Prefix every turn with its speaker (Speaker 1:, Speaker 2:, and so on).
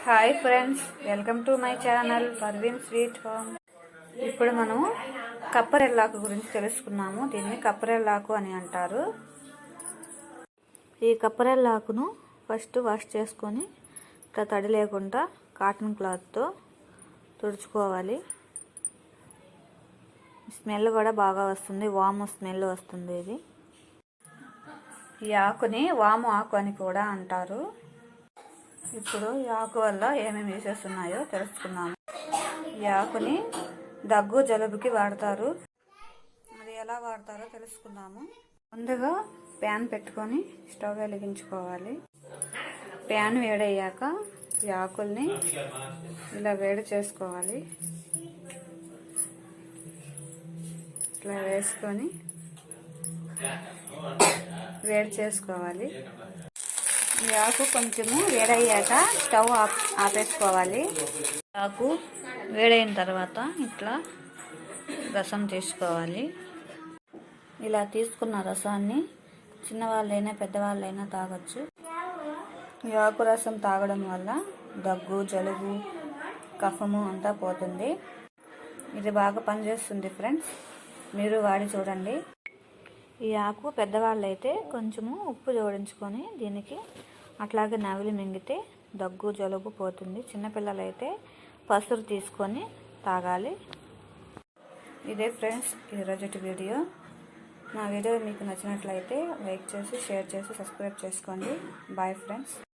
Speaker 1: Hi friends, welcome to my channel Parveen sweet home. ఇప్పుడు మనం కప్పరెల్లాకు గురించి తెలుసుకున్నాము. దీన్ని కప్పరెల్లాకు అని అంటారు. ఈ కప్పరెల్లాకును ఫస్ట్ వాష్ చేసుకొని ఇట్లా తడి లేకుండా కాటన్ క్లాత్తో తుడుచుకోవాలి. స్మెల్ కూడా బాగా వస్తుంది, వాము స్మెల్ వస్తుంది. ఇది ఈ ఆకుని వాము ఆకు అని కూడా అంటారు. ఇప్పుడు ఈ ఆకు వల్ల ఏమేమి యూసెస్ ఉన్నాయో తెలుసుకున్నాము. ఈ ఆకుని దగ్గు జలుబుకి వాడతారు. అది ఎలా వాడతారో తెలుసుకుందాము. ముందుగా ప్యాన్ పెట్టుకొని స్టవ్ వెలిగించుకోవాలి. ప్యాన్ వేడయ్యాక ఈ ఆకుల్ని ఇలా వేడి చేసుకోవాలి. ఇట్లా వేసుకొని వేడి చేసుకోవాలి. ఈ ఆకు కొంచెము వేడయ్యాక స్టవ్ ఆపేసుకోవాలి. ఆకు వేడైన తర్వాత ఇట్లా రసం తీసుకోవాలి. ఇలా తీసుకున్న రసాన్ని చిన్నవాళ్ళైనా పెద్దవాళ్ళైనా తాగొచ్చు. ఈ ఆకు రసం తాగడం వల్ల దగ్గు జలుబు కఫము అంతా పోతుంది. ఇది బాగా పనిచేస్తుంది ఫ్రెండ్స్, మీరు వాడి చూడండి. ఈ ఆకు పెద్దవాళ్ళైతే కొంచెము ఉప్పు జోడించుకొని దీనికి అట్లాగే నవిలి మింగితే దగ్గు జలుబు పోతుంది. చిన్నపిల్లలైతే పసురు తీసుకొని తాగాలి. ఇదే ఫ్రెండ్స్ ఈరోజుటి వీడియో. నా వీడియో మీకు నచ్చినట్లయితే లైక్ చేసి షేర్ చేసి సబ్స్క్రైబ్ చేసుకోండి. Bye friends.